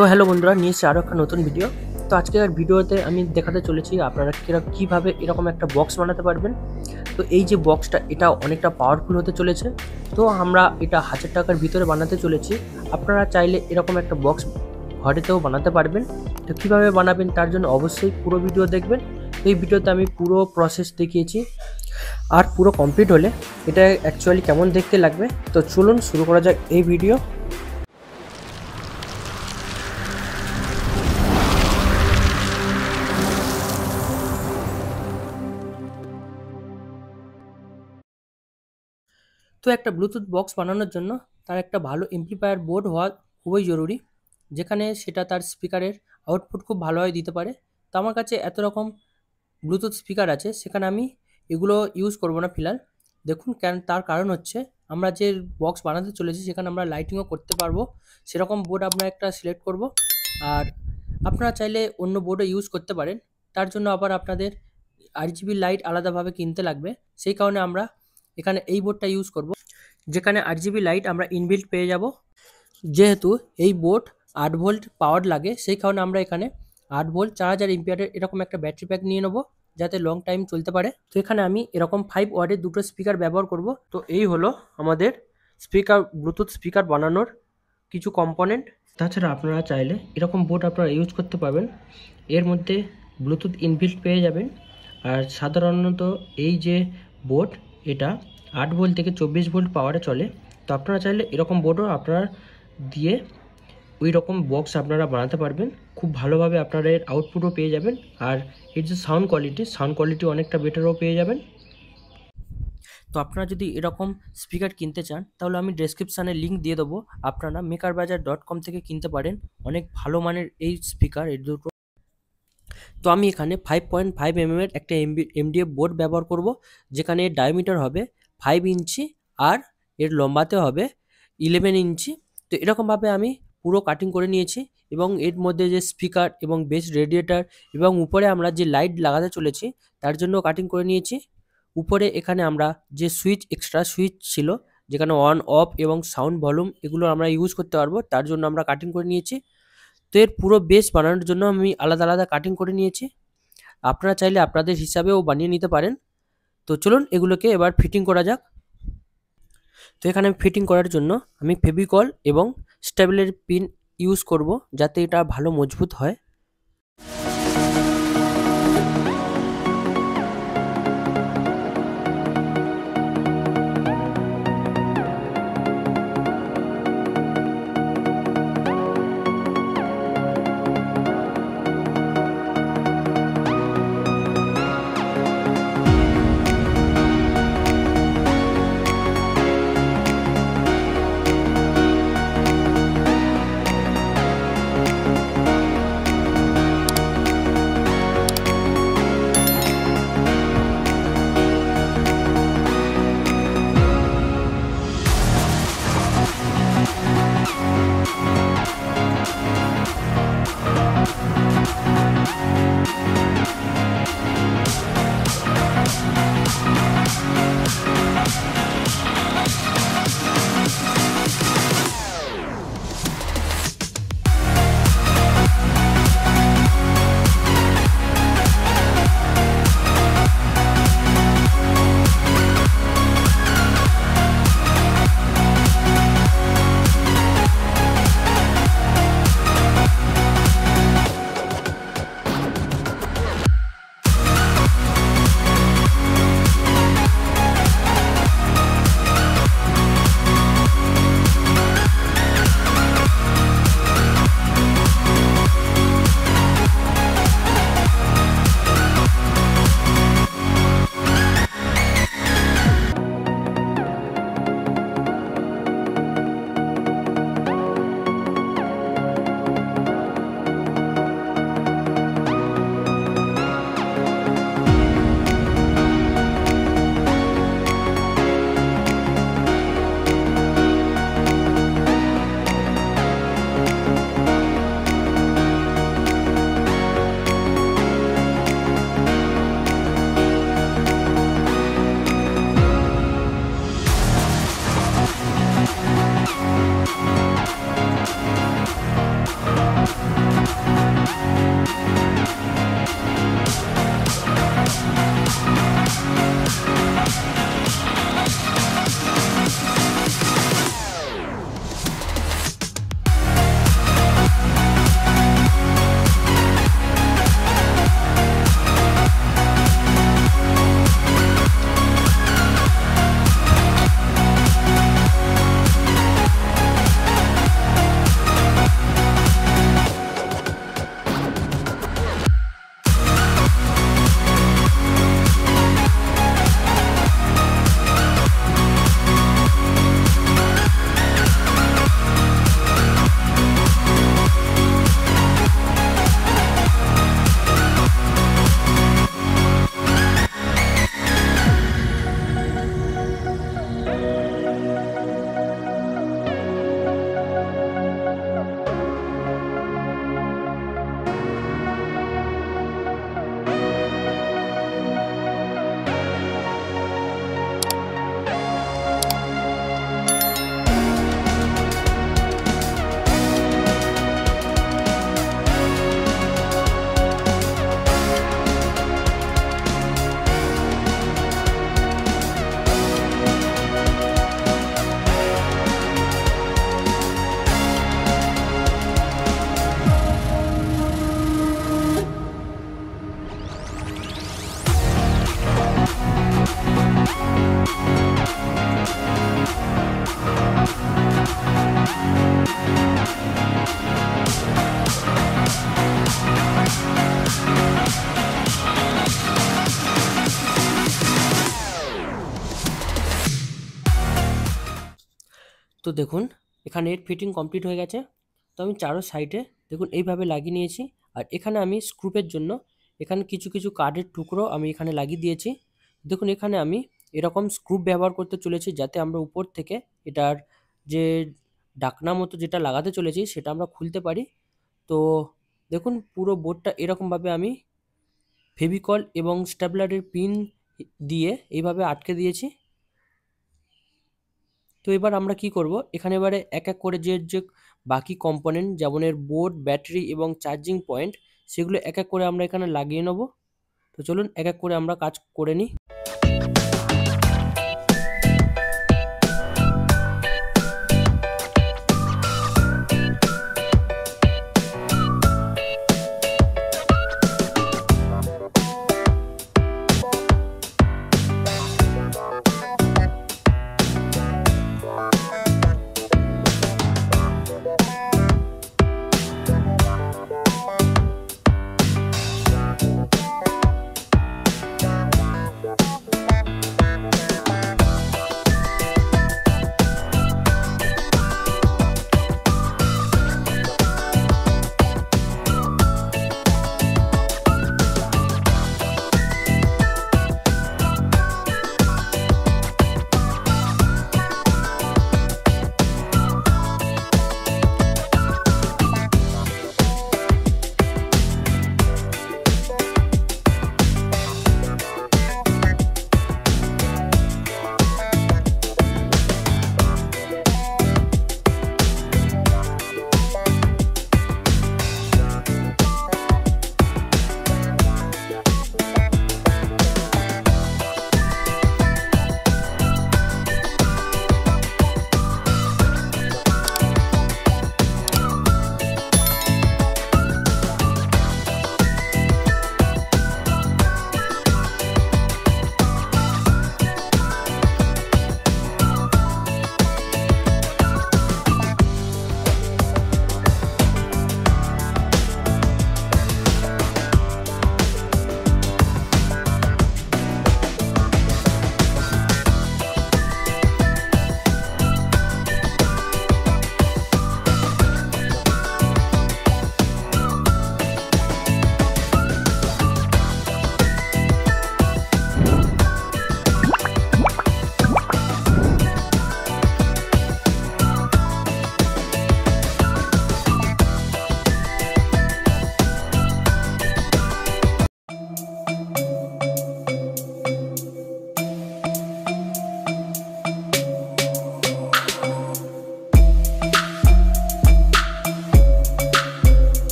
তো হ্যালো বন্ধুরা, নিয়ে এসেছি আরও একটা নতুন ভিডিও। তো আজকের ভিডিওতে আমি দেখাতে চলেছি আপনারা কীভাবে এরকম একটা বক্স বানাতে পারবেন। তো এই যে বক্সটা, এটা অনেকটা পাওয়ারফুল হতে চলেছে। তো আমরা এটা 1000 টাকার ভিতরে বানাতে চলেছি। আপনারা চাইলে এরকম একটা বক্স ঘরেতেও বানাতে পারবেন। তো কীভাবে বানাবেন তার জন্য অবশ্যই পুরো ভিডিও দেখবেন। এই ভিডিওতে আমি পুরো প্রসেস দেখিয়েছি, আর পুরো কমপ্লিট হলে এটা অ্যাকচুয়ালি কেমন দেখতে লাগবে। তো চলুন শুরু করা যাক এই ভিডিও। তো একটা ব্লুটুথ বক্স বানানোর জন্য তার একটা ভালো এমপ্লিফায়ার বোর্ড হওয়া খুবই জরুরি, যেখানে সেটা তার স্পিকারের আউটপুট খুব ভালোভাবে দিতে পারে। তো আমার কাছে এত রকম ব্লুটুথ স্পিকার আছে, সেখানে আমি এগুলো ইউজ করব না ফিলহাল। দেখুন তার কারণ হচ্ছে, আমরা যে বক্স বানাতে চলেছি সেখানে আমরা লাইটিংও করতে পারবো, সেরকম বোর্ড আমরা একটা সিলেক্ট করব। আর আপনারা চাইলে অন্য বোর্ডও ইউজ করতে পারেন, তার জন্য আবার আপনাদের RGB লাইট আলাদাভাবে কিনতে লাগবে। সেই কারণে আমরা এখানে এই বোর্ডটা ইউজ করব, যেখানে RGB লাইট আমরা ইনবিল্ট পেয়ে যাব। যেহেতু এই বোর্ড 8 ভোল্ট পাওয়ার লাগে, সেই কারণে আমরা এখানে 8 ভোল্ট 4000 এমপিয়ারের এরকম একটা ব্যাটারি প্যাক নিয়ে নেব, যাতে লং টাইম চলতে পারে। তো এখানে আমি এরকম 5 ওয়াটের দুটো স্পিকার ব্যবহার করব। তো এই হলো আমাদের ব্লুটুথ স্পিকার বানানোর কিছু কম্পোনেন্ট। তাছাড়া আপনারা চাইলে এরকম বোর্ড আপনারা ইউজ করতে পারবেন। এর মধ্যে ব্লুটুথ ইনবিল্ট পেয়ে যাবেন। আর সাধারণত এই যে বোর্ড, এটা 8 ভোল্ট থেকে 24 ভোল্ট পাওয়ারে চলে। তো আপনারা চাইলে এরকম বোর্ডও আপনারা দিয়ে ওই রকম বক্স আপনারা বানাতে পারবেন। খুব ভালোভাবে আপনারা এর আউটপুটও পেয়ে যাবেন। আর এর যে সাউন্ড কোয়ালিটি অনেকটা বেটারও পেয়ে যাবেন। তো আপনারা যদি এরকম স্পিকার কিনতে চান, তাহলে আমি ডেসক্রিপশানে লিঙ্ক দিয়ে দেবো। আপনারা makerbazaar.com থেকে কিনতে পারেন। অনেক ভালো মানের এই স্পিকার এর দুটো। তো আমি এখানে 5.5 mm এর একটা MDF বোর্ড ব্যবহার করব, যেখানে এর ডায়ামিটার হবে 5 ইঞ্চি আর এর লম্বাতে হবে 11 ইঞ্চি। তো এরকমভাবে আমি পুরো কাটিং করে নিয়েছি, এবং এর মধ্যে যে স্পিকার এবং বেস রেডিয়েটার এবং উপরে আমরা যে লাইট লাগাতে চলেছি তার জন্য কাটিং করে নিয়েছি। উপরে এখানে আমরা যে এক্সট্রা সুইচ ছিল, যেখানে অন অফ এবং সাউন্ড ভলিউম এগুলো আমরা ইউজ করতে পারবো, তার জন্য আমরা কাটিং করে নিয়েছি। তো এর পুরো বেস বানানোর জন্য আমি আলাদা আলাদা কাটিং করে নিয়েছি। আপনারা চাইলে আপনাদের হিসাবেও বানিয়ে নিতে পারেন। তো চলুন এগুলোকে এবার ফিটিং করা যাক। তো এখানে ফিটিং করার জন্য আমি ফেভিকল এবং স্টেবলের পিন ইউজ করব, যাতে এটা ভালো মজবুত হয়। তো দেখুন এখানে এর ফিটিং কমপ্লিট হয়ে গেছে। তো আমি চারো সাইডে দেখুন এইভাবে লাগিয়ে নিয়েছি। আর এখানে আমি স্ক্রুপের জন্য এখানে কিছু কিছু কাঠের টুকরো আমি এখানে লাগিয়ে দিয়েছি। দেখুন এখানে আমি এরকম স্ক্রুপ ব্যবহার করতে চলেছি যাতে আমরা উপর থেকে এটার যে ঢাকনা মতো যেটা লাগাতে চলেছি সেটা আমরা খুলতে পারি। তো দেখুন পুরো বোর্ডটা এরকমভাবে আমি ফেভিকল এবং স্টেপলারের পিন দিয়ে এইভাবে আটকে দিয়েছি। তো এবার আমরা কি করব, এখানে এবারে এক এক করে যে বাকি কম্পোনেন্ট যেমন এর বোর্ড, ব্যাটারি এবং চার্জিং পয়েন্ট সেগুলো এক এক করে আমরা এখানে লাগিয়ে নেব। তো চলুন এক এক করে আমরা কাজ করে নিই।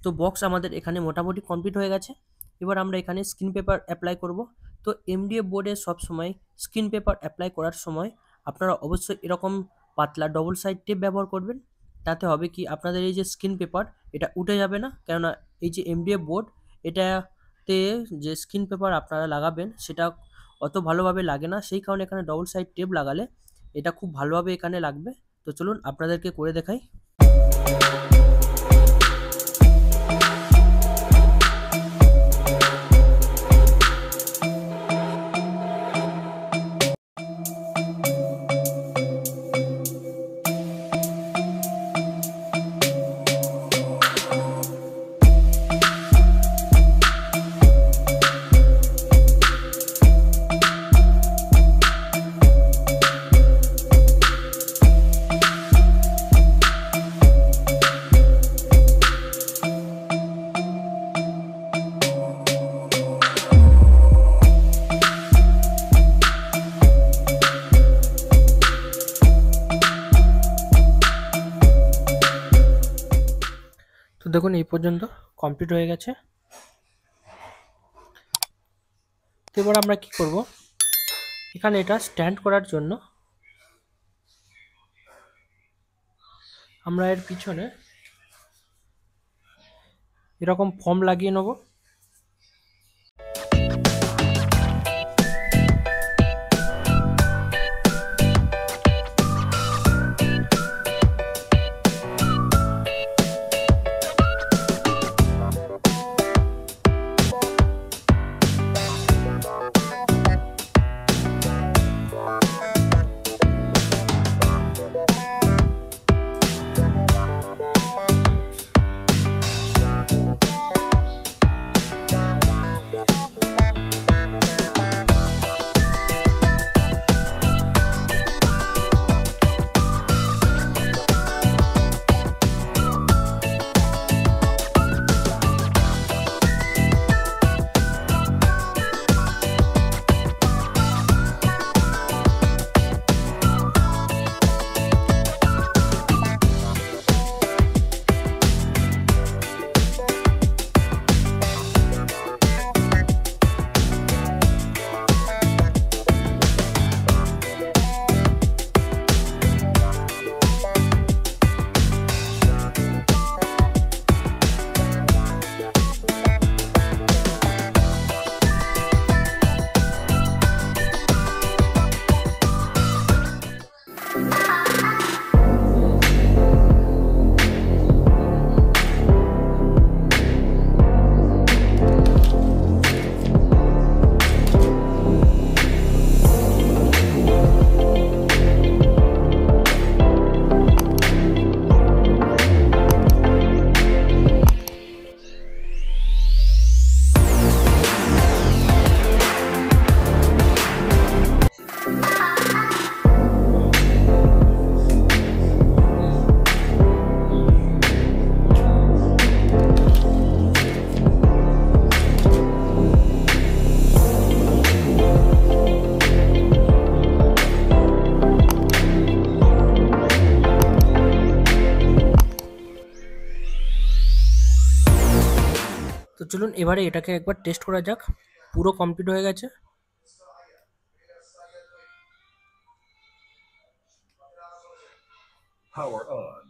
তো বক্স আমাদের এখানে মোটামুটি কমপ্লিট হয়ে গেছে। এবার আমরা এখানে স্ক্রিন পেপার অ্যাপ্লাই করব। তো এমডিএফ বোর্ডে সবসময় স্ক্রিন পেপার অ্যাপ্লাই করার সময় আপনারা অবশ্যই এরকম পাতলা ডবল সাইড টেপ ব্যবহার করবেন। তাতে হবে কি আপনাদের এই যে স্ক্রিন পেপার এটা উঠে যাবে না, কেননা এই যে এমডিএফ বোর্ড এটাতে যে স্ক্রিন পেপার আপনারা লাগাবেন সেটা অত ভালোভাবে লাগে না, সেই কারণে এখানে ডবল সাইড টেপ লাগালে এটা খুব ভালোভাবে এখানে লাগবে। তো চলুন আপনাদেরকে করে দেখাই। তো দেখুন এই পর্যন্ত কমপ্লিট হয়ে গেছে। তো এবার আমরা কি করব, এখানে এটা স্ট্যান্ড করার জন্য আমরা এর পিছনে এরকম ফোম লাগিয়ে নেব। তো চলুন এবারে এটাকে একবার টেস্ট করা যাক। পুরো কমপ্লিট হয়ে গেছে। Power on.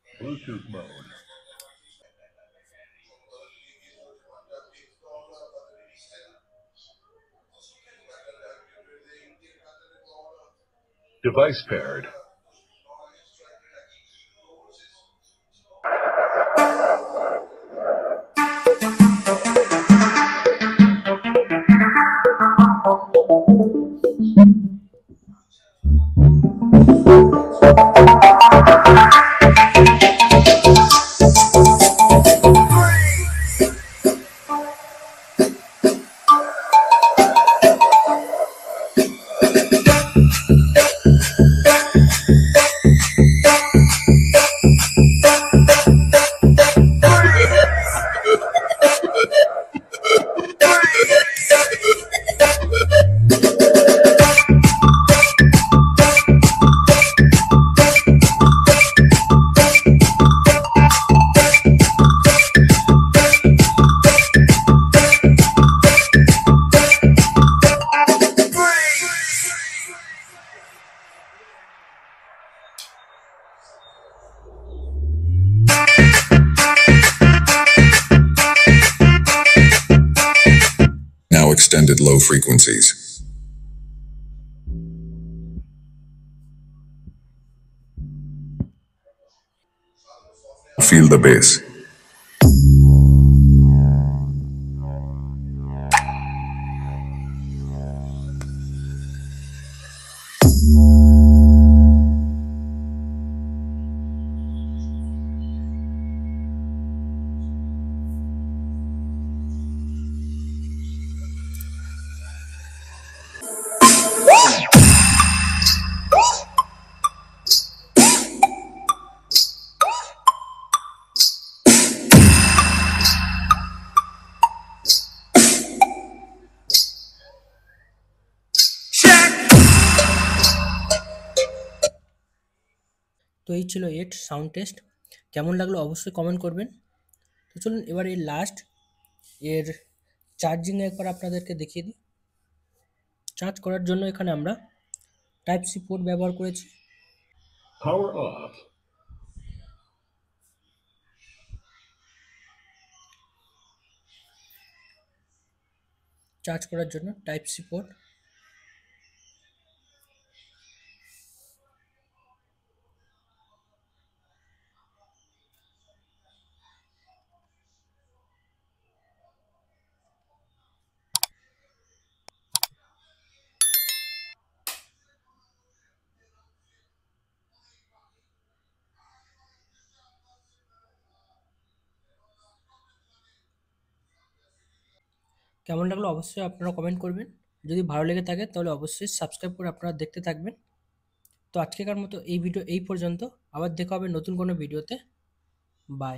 Bluetooth mode. Device paired. Now extended low frequencies. Feel the bass. তো এই ছিল এর সাউন্ড টেস্ট। কেমন লাগলো অবশ্যই কমেন্ট করবেন। তো চলুন এবার এর লাস্ট এর চার্জিং একবার আপনাদেরকে দেখিয়ে দিই। চার্জ করার জন্য এখানে আমরা টাইপ সি পোর্ট ব্যবহার করেছি। Power off. চার্জ করার জন্য টাইপ সি পোর্ট। কেমন লাগলো অবশ্যই আপনারা কমেন্ট করবেন। যদি ভালো লেগে থাকে তাহলে অবশ্যই সাবস্ক্রাইব করে আপনারা দেখতে থাকবেন। তো আজকেকার মতো এই ভিডিও এই পর্যন্ত। আবার দেখা হবে নতুন কোনো ভিডিওতে। বাই।